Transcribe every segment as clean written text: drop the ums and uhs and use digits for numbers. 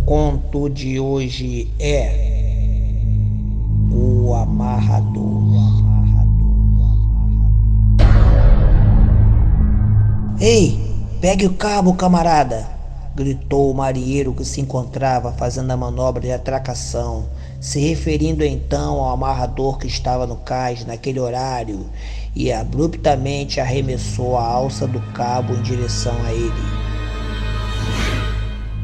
conto de hoje é o amarrador. Ei, pegue o cabo, camarada! Gritou o marinheiro que se encontrava fazendo a manobra de atracação, se referindo então ao amarrador que estava no cais naquele horário e abruptamente arremessou a alça do cabo em direção a ele.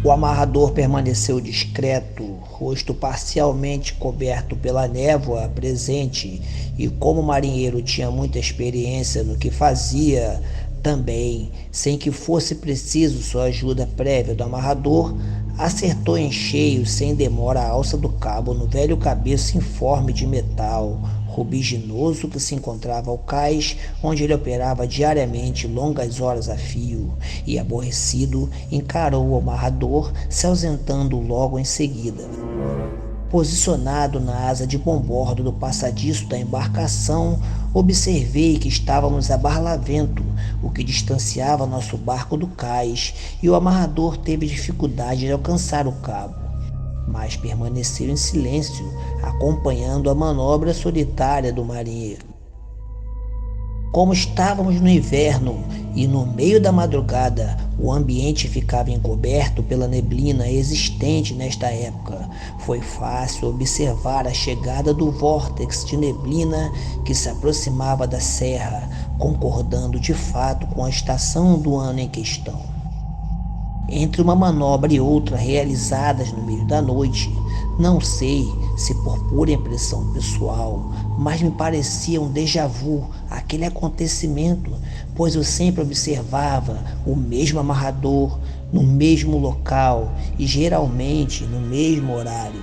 O amarrador permaneceu discreto, rosto parcialmente coberto pela névoa presente, e como o marinheiro tinha muita experiência no que fazia, também, sem que fosse preciso sua ajuda prévia do amarrador, acertou em cheio, sem demora, a alça do cabo no velho cabeço informe de metal, rubiginoso que se encontrava ao cais, onde ele operava diariamente longas horas a fio, e aborrecido encarou o amarrador, se ausentando logo em seguida. Posicionado na asa de bombordo do passadiço da embarcação, observei que estávamos a barlavento, o que distanciava nosso barco do cais, e o amarrador teve dificuldade de alcançar o cabo, mas permaneceu em silêncio, acompanhando a manobra solitária do marinheiro. Como estávamos no inverno e no meio da madrugada, o ambiente ficava encoberto pela neblina existente nesta época. Foi fácil observar a chegada do vórtex de neblina que se aproximava da serra, concordando de fato com a estação do ano em questão. Entre uma manobra e outra realizadas no meio da noite, não sei se por pura impressão pessoal, mas me parecia um déjà vu aquele acontecimento, pois eu sempre observava o mesmo amarrador no mesmo local e geralmente no mesmo horário.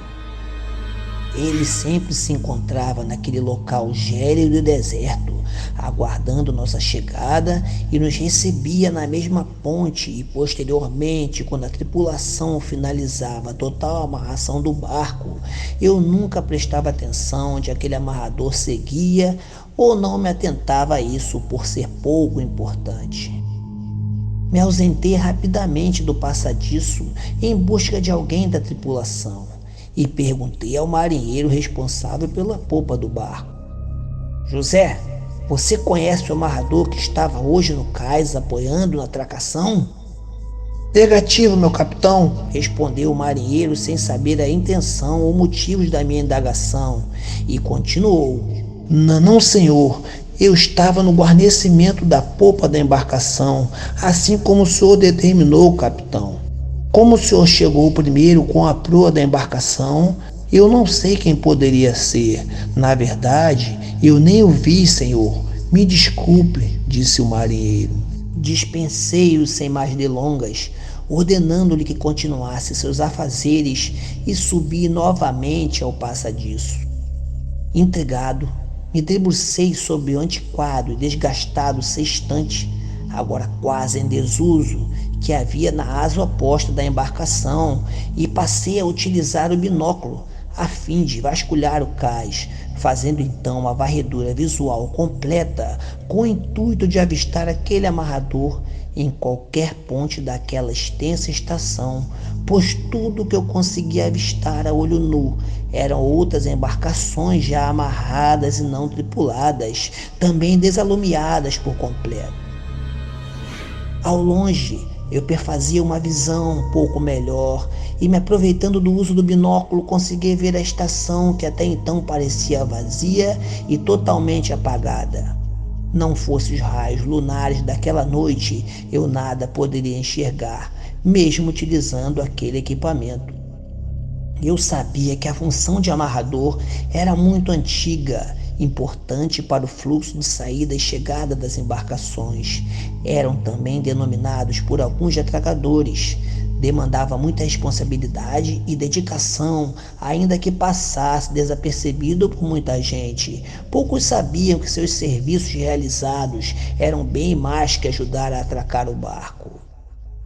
Ele sempre se encontrava naquele local gélido e deserto, aguardando nossa chegada, e nos recebia na mesma ponte, e posteriormente, quando a tripulação finalizava a total amarração do barco, eu nunca prestava atenção onde aquele amarrador seguia ou não me atentava a isso por ser pouco importante. Me ausentei rapidamente do passadiço em busca de alguém da tripulação e perguntei ao marinheiro responsável pela popa do barco: José, você conhece o amarrador que estava hoje no cais apoiando na tracação? Negativo, meu capitão, respondeu o marinheiro sem saber a intenção ou motivos da minha indagação, e continuou: Não, senhor. Eu estava no guarnecimento da popa da embarcação, assim como o senhor determinou, capitão. Como o senhor chegou primeiro com a proa da embarcação, eu não sei quem poderia ser. Na verdade, eu nem o vi, senhor. Me desculpe, disse o marinheiro. Dispensei-o sem mais delongas, ordenando-lhe que continuasse seus afazeres, e subi novamente ao passadiço. Intrigado, me debrucei sobre o antiquado e desgastado sextante, agora quase em desuso, que havia na asa oposta da embarcação, e passei a utilizar o binóculo a fim de vasculhar o cais, fazendo então uma varredura visual completa com o intuito de avistar aquele amarrador em qualquer ponte daquela extensa estação, pois tudo que eu conseguia avistar a olho nu eram outras embarcações já amarradas e não tripuladas, também desalumiadas por completo. Ao longe, eu perfazia uma visão um pouco melhor e, me aproveitando do uso do binóculo, consegui ver a estação que até então parecia vazia e totalmente apagada. Não fossem os raios lunares daquela noite, eu nada poderia enxergar, mesmo utilizando aquele equipamento. Eu sabia que a função de amarrador era muito antiga, importante para o fluxo de saída e chegada das embarcações. Eram também denominados por alguns de atracadores. Demandava muita responsabilidade e dedicação, ainda que passasse desapercebido por muita gente. Poucos sabiam que seus serviços realizados eram bem mais que ajudar a atracar o barco.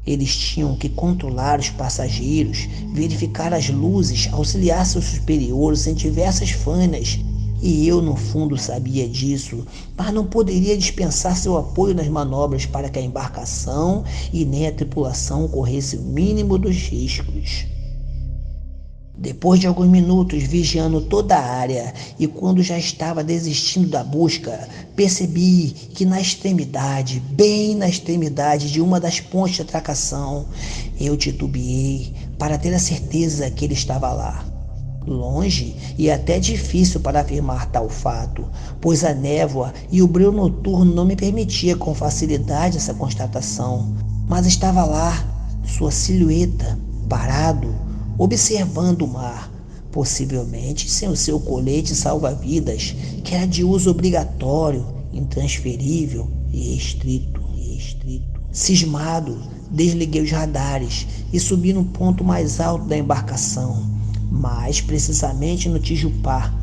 Eles tinham que controlar os passageiros, verificar as luzes, auxiliar seus superiores em diversas fanas. E eu, no fundo, sabia disso, mas não poderia dispensar seu apoio nas manobras para que a embarcação e nem a tripulação corresse o mínimo dos riscos. Depois de alguns minutos vigiando toda a área e quando já estava desistindo da busca, percebi que na extremidade, bem na extremidade de uma das pontes de atracação, eu titubeei para ter a certeza que ele estava lá. Longe e até difícil para afirmar tal fato, pois a névoa e o brilho noturno não me permitia com facilidade essa constatação, mas estava lá, sua silhueta, parado, observando o mar, possivelmente sem o seu colete salva-vidas, que era de uso obrigatório, intransferível e restrito. Cismado, desliguei os radares e subi no ponto mais alto da embarcação, mais precisamente no Tijupá,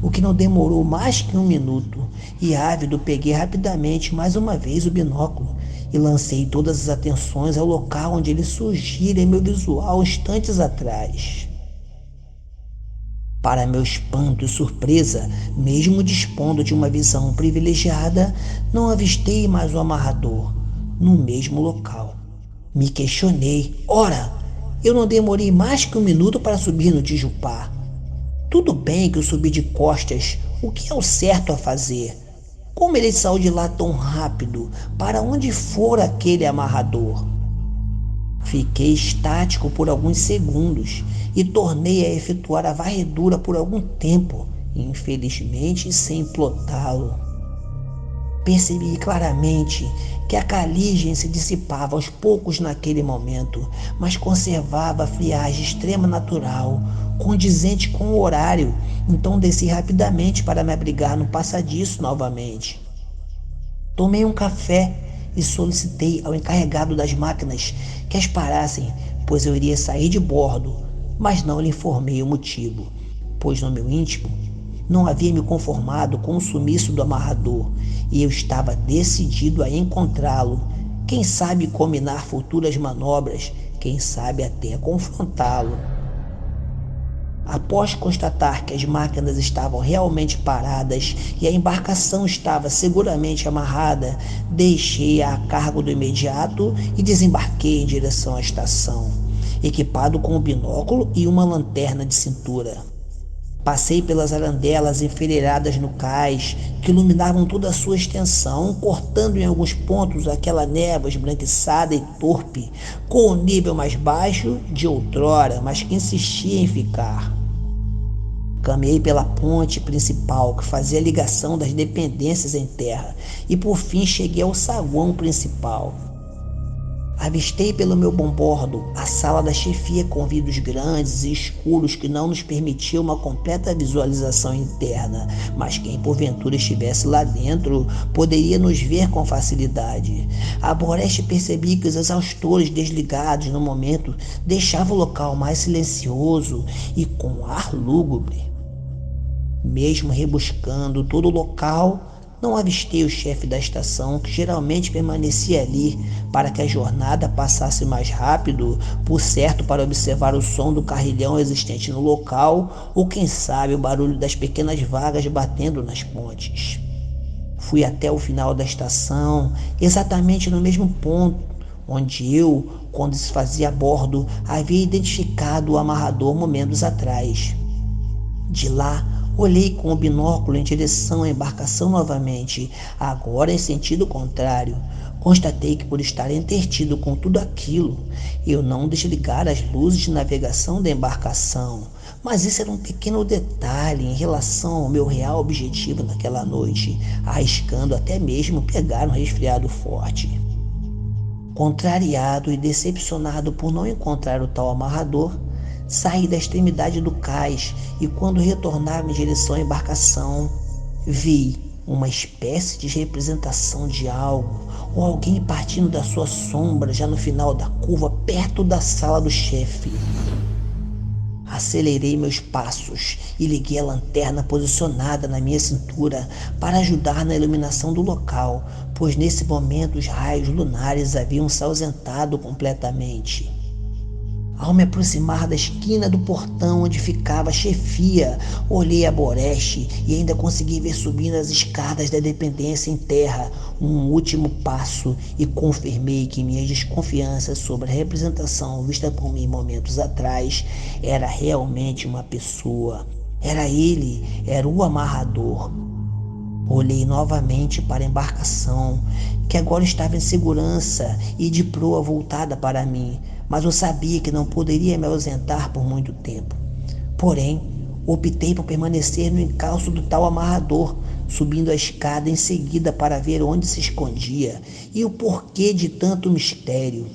o que não demorou mais que 1 minuto, e ávido peguei rapidamente mais uma vez o binóculo e lancei todas as atenções ao local onde ele surgira em meu visual instantes atrás. Para meu espanto e surpresa, mesmo dispondo de uma visão privilegiada, não avistei mais o amarrador no mesmo local. Me questionei. Ora, eu não demorei mais que 1 minuto para subir no Tijupá. Tudo bem que eu subi de costas, o que é o certo a fazer? Como ele saiu de lá tão rápido? Para onde fora aquele amarrador? Fiquei estático por alguns segundos e tornei a efetuar a varredura por algum tempo, infelizmente sem plotá-lo. Percebi claramente que a caligem se dissipava aos poucos naquele momento, mas conservava a friagem extrema natural, condizente com o horário, então desci rapidamente para me abrigar no passadiço novamente. Tomei um café e solicitei ao encarregado das máquinas que as parassem, pois eu iria sair de bordo, mas não lhe informei o motivo, pois no meu íntimo não havia me conformado com o sumiço do amarrador e eu estava decidido a encontrá-lo, quem sabe combinar futuras manobras, quem sabe até confrontá-lo. Após constatar que as máquinas estavam realmente paradas e a embarcação estava seguramente amarrada, deixei-a a cargo do imediato e desembarquei em direção à estação, equipado com um binóculo e uma lanterna de cintura. Passei pelas arandelas enfileiradas no cais, que iluminavam toda a sua extensão, cortando em alguns pontos aquela névoa esbranquiçada e torpe, com o nível mais baixo de outrora, mas que insistia em ficar. Caminhei pela ponte principal que fazia a ligação das dependências em terra e por fim cheguei ao saguão principal. Avistei pelo meu bombordo a sala da chefia com vidros grandes e escuros que não nos permitiam uma completa visualização interna, mas quem porventura estivesse lá dentro poderia nos ver com facilidade. A boreste percebi que os exaustores desligados no momento deixavam o local mais silencioso e com ar lúgubre. Mesmo rebuscando todo o local, não avistei o chefe da estação, que geralmente permanecia ali para que a jornada passasse mais rápido, por certo para observar o som do carrilhão existente no local, ou quem sabe o barulho das pequenas vagas batendo nas pontes. Fui até o final da estação, exatamente no mesmo ponto, onde eu, quando se fazia a bordo, havia identificado o amarrador momentos atrás. De lá, olhei com o binóculo em direção à embarcação novamente, agora em sentido contrário. Constatei que por estar entretido com tudo aquilo, eu não desligara as luzes de navegação da embarcação. Mas isso era um pequeno detalhe em relação ao meu real objetivo naquela noite, arriscando até mesmo pegar um resfriado forte. Contrariado e decepcionado por não encontrar o tal amarrador, saí da extremidade do cais e quando retornava em direção à embarcação, vi uma espécie de representação de algo ou alguém partindo da sua sombra já no final da curva perto da sala do chefe. Acelerei meus passos e liguei a lanterna posicionada na minha cintura para ajudar na iluminação do local, pois nesse momento os raios lunares haviam se ausentado completamente. Ao me aproximar da esquina do portão onde ficava a chefia, olhei a Boreste e ainda consegui ver subindo as escadas da dependência em terra um último passo e confirmei que minhas desconfianças sobre a representação vista por mim momentos atrás era realmente uma pessoa. Era ele, era o amarrador. Olhei novamente para a embarcação, que agora estava em segurança e de proa voltada para mim, mas eu sabia que não poderia me ausentar por muito tempo. Porém, optei por permanecer no encalço do tal amarrador, subindo a escada em seguida para ver onde se escondia e o porquê de tanto mistério.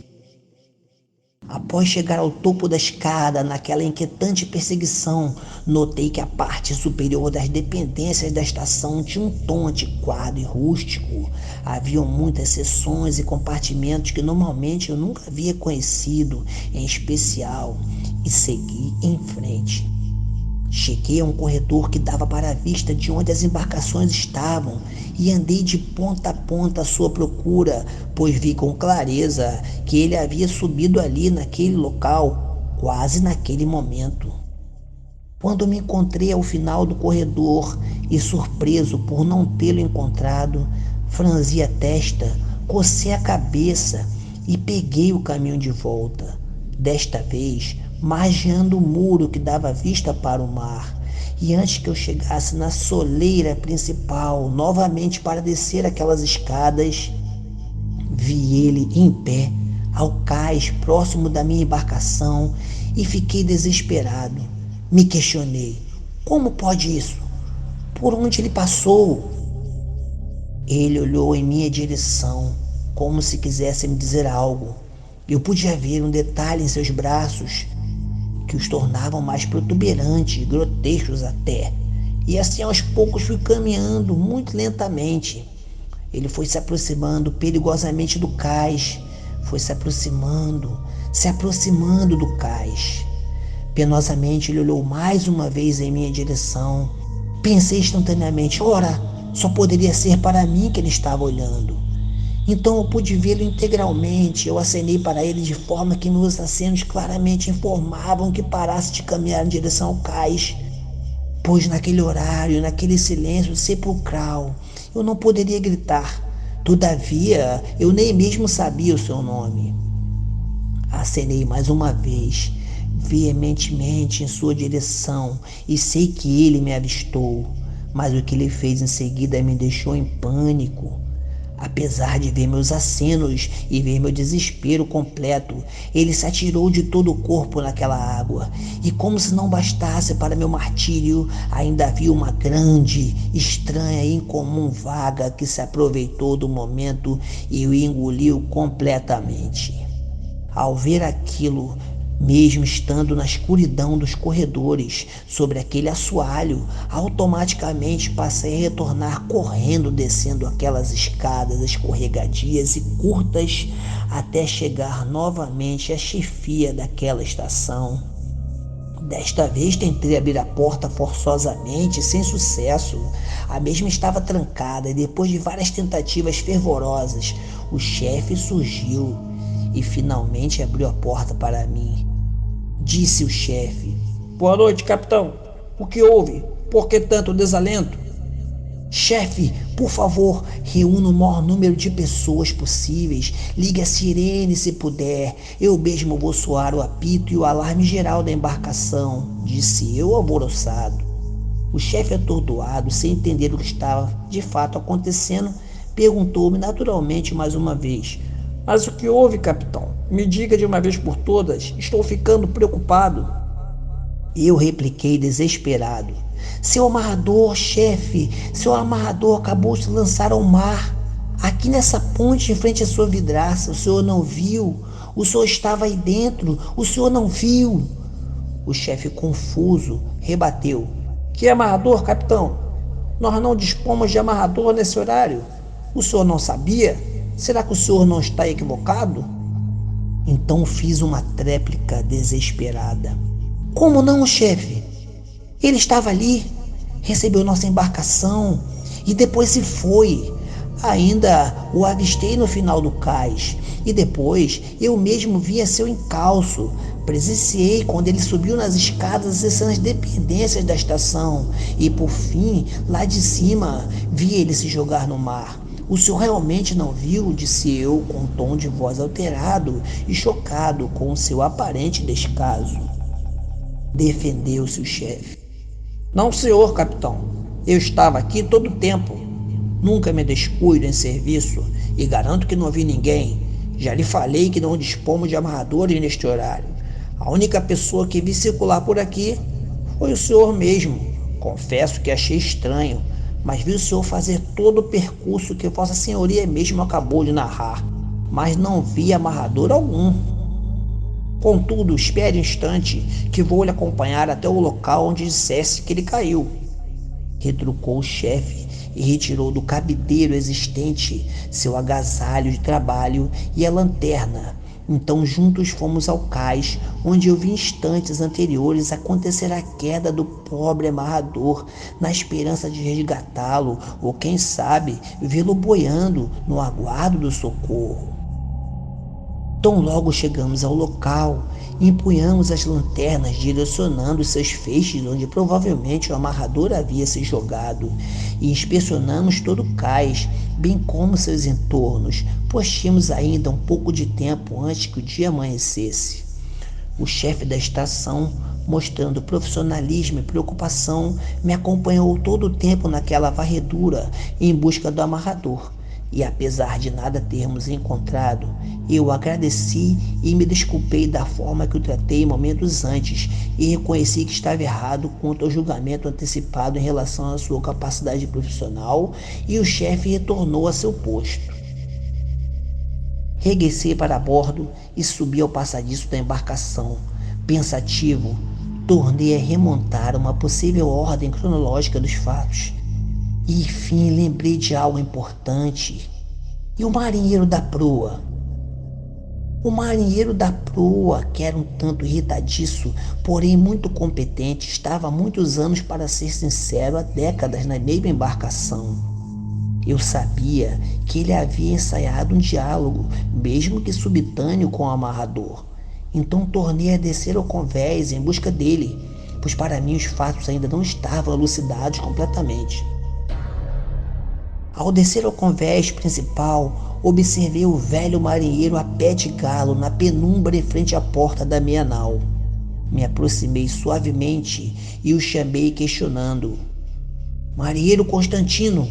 Após chegar ao topo da escada, naquela inquietante perseguição, notei que a parte superior das dependências da estação tinha um tom antiquado e rústico. Haviam muitas seções e compartimentos que normalmente eu nunca havia conhecido, em especial, e segui em frente. Cheguei a um corredor que dava para a vista de onde as embarcações estavam e andei de ponta a ponta à sua procura, pois vi com clareza que ele havia subido ali naquele local, quase naquele momento. Quando me encontrei ao final do corredor e, surpreso por não tê-lo encontrado, franzi a testa, cocei a cabeça e peguei o caminho de volta. Desta vez, margeando o muro que dava vista para o mar, e antes que eu chegasse na soleira principal, novamente para descer aquelas escadas, vi ele em pé, ao cais próximo da minha embarcação, e fiquei desesperado. Me questionei: como pode isso? Por onde ele passou? Ele olhou em minha direção, como se quisesse me dizer algo. Eu podia ver um detalhe em seus braços, que os tornavam mais protuberantes, grotescos até. E assim aos poucos fui caminhando muito lentamente. Ele foi se aproximando perigosamente do cais, foi se aproximando do cais. Penosamente ele olhou mais uma vez em minha direção. Pensei instantaneamente: ora, só poderia ser para mim que ele estava olhando. Então eu pude vê-lo integralmente. Eu acenei para ele de forma que meus acenos claramente informavam que parasse de caminhar em direção ao cais, pois naquele horário, naquele silêncio sepulcral, eu não poderia gritar. Todavia, eu nem mesmo sabia o seu nome. Acenei mais uma vez, veementemente em sua direção, e sei que ele me avistou, mas o que ele fez em seguida me deixou em pânico. Apesar de ver meus acenos e ver meu desespero completo, ele se atirou de todo o corpo naquela água, e como se não bastasse para meu martírio, ainda havia uma grande, estranha e incomum vaga que se aproveitou do momento e o engoliu completamente. Ao ver aquilo, mesmo estando na escuridão dos corredores, sobre aquele assoalho, automaticamente passei a retornar correndo, descendo aquelas escadas escorregadias e curtas até chegar novamente à chefia daquela estação. Desta vez tentei abrir a porta forçosamente, sem sucesso. A mesma estava trancada e depois de várias tentativas fervorosas, o chefe surgiu e finalmente abriu a porta para mim. Disse o chefe: Boa noite, capitão. O que houve? Por que tanto desalento? Chefe, por favor, reúna o maior número de pessoas possíveis. Ligue a sirene se puder. Eu mesmo vou soar o apito e o alarme geral da embarcação, disse eu alvoroçado. O chefe, atordoado, sem entender o que estava de fato acontecendo, perguntou-me naturalmente mais uma vez: Mas o que houve, capitão? Me diga de uma vez por todas. Estou ficando preocupado. Eu repliquei desesperado: seu amarrador, chefe, seu amarrador acabou de se lançar ao mar. Aqui nessa ponte em frente à sua vidraça, o senhor não viu? O senhor estava aí dentro, o senhor não viu? O chefe, confuso, rebateu: Que amarrador, capitão? Nós não dispomos de amarrador nesse horário. O senhor não sabia? Será que o senhor não está equivocado? Então fiz uma tréplica desesperada: como não, chefe? Ele estava ali, recebeu nossa embarcação e depois se foi. Ainda o avistei no final do cais e depois eu mesmo vi a seu encalço. Presenciei quando ele subiu nas escadas acessando as dependências da estação e, por fim, lá de cima, vi ele se jogar no mar. O senhor realmente não viu? Disse eu com um tom de voz alterado e chocado com o seu aparente descaso. Defendeu-se o chefe. Não, senhor, capitão. Eu estava aqui todo o tempo. Nunca me descuido em serviço e garanto que não vi ninguém. Já lhe falei que não dispomos de amarradores neste horário. A única pessoa que vi circular por aqui foi o senhor mesmo. Confesso que achei estranho, mas vi o senhor fazer todo o percurso que Vossa Senhoria mesmo acabou de narrar, mas não vi amarrador algum. Contudo, espere um instante, que vou lhe acompanhar até o local onde dissesse que ele caiu, retrucou o chefe e retirou do cabideiro existente seu agasalho de trabalho e a lanterna. Então juntos fomos ao cais, onde eu vi instantes anteriores acontecer a queda do pobre amarrador, na esperança de resgatá-lo, ou quem sabe, vê-lo boiando no aguardo do socorro. Tão logo chegamos ao local, empunhamos as lanternas direcionando seus feixes onde provavelmente o amarrador havia se jogado e inspecionamos todo o cais, bem como seus entornos, pois tínhamos ainda um pouco de tempo antes que o dia amanhecesse. O chefe da estação, mostrando profissionalismo e preocupação, me acompanhou todo o tempo naquela varredura em busca do amarrador. E apesar de nada termos encontrado, eu agradeci e me desculpei da forma que o tratei momentos antes e reconheci que estava errado quanto ao julgamento antecipado em relação à sua capacidade profissional, e o chefe retornou a seu posto. Regressei para bordo e subi ao passadiço da embarcação. Pensativo, tornei a remontar uma possível ordem cronológica dos fatos. E enfim lembrei de algo importante. E o marinheiro da proa? O marinheiro da proa, que era um tanto irritadiço, porém muito competente, estava há muitos anos, para ser sincero, há décadas na mesma embarcação. Eu sabia que ele havia ensaiado um diálogo, mesmo que subitâneo, com o amarrador. Então tornei a descer ao convés em busca dele, pois para mim os fatos ainda não estavam elucidados completamente. Ao descer ao convés principal, observei o velho marinheiro a pé de galo na penumbra em frente à porta da minha nau. Me aproximei suavemente e o chamei questionando. Marinheiro Constantino,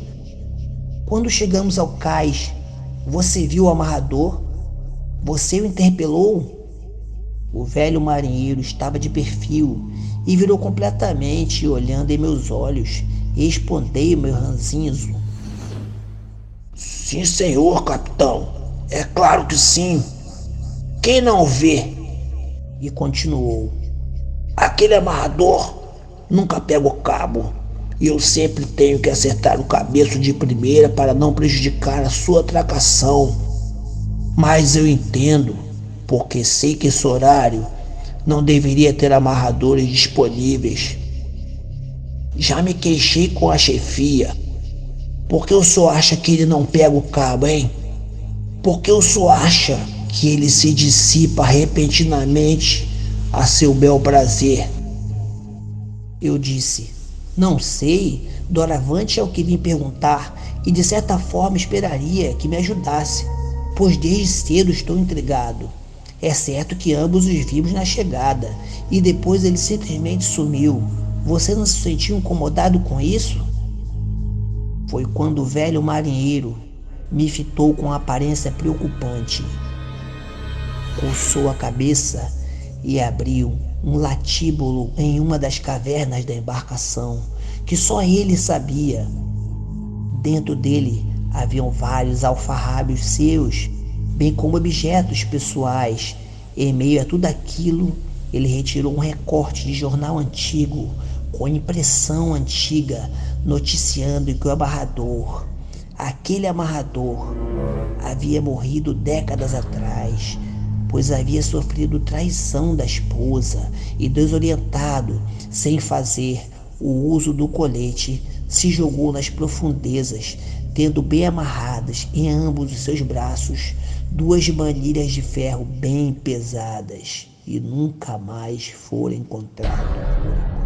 quando chegamos ao cais, você viu o amarrador? Você o interpelou? O velho marinheiro estava de perfil e virou completamente, olhando em meus olhos. Respondei meu ranzinzo. Sim, senhor, capitão. É claro que sim. Quem não vê? E continuou. Aquele amarrador nunca pega o cabo. E eu sempre tenho que acertar o cabeço de primeira para não prejudicar a sua atracação. Mas eu entendo, porque sei que esse horário não deveria ter amarradores disponíveis. Já me queixei com a chefia. Por que o senhor acha que ele não pega o cabo, hein? Por que o senhor acha que ele se dissipa repentinamente a seu bel prazer? Eu disse. Não sei, doravante é o que vim perguntar e de certa forma esperaria que me ajudasse, pois desde cedo estou intrigado. É certo que ambos os vimos na chegada e depois ele simplesmente sumiu. Você não se sentiu incomodado com isso? Foi quando o velho marinheiro me fitou com aparência preocupante. Coçou a cabeça e abriu um latíbulo em uma das cavernas da embarcação, que só ele sabia. Dentro dele haviam vários alfarrábios seus, bem como objetos pessoais. Em meio a tudo aquilo, ele retirou um recorte de jornal antigo, com impressão antiga, noticiando que o amarrador, aquele amarrador, havia morrido décadas atrás, pois havia sofrido traição da esposa e, desorientado, sem fazer o uso do colete, se jogou nas profundezas, tendo bem amarradas em ambos os seus braços 2 manilhas de ferro bem pesadas. e nunca mais for encontrado.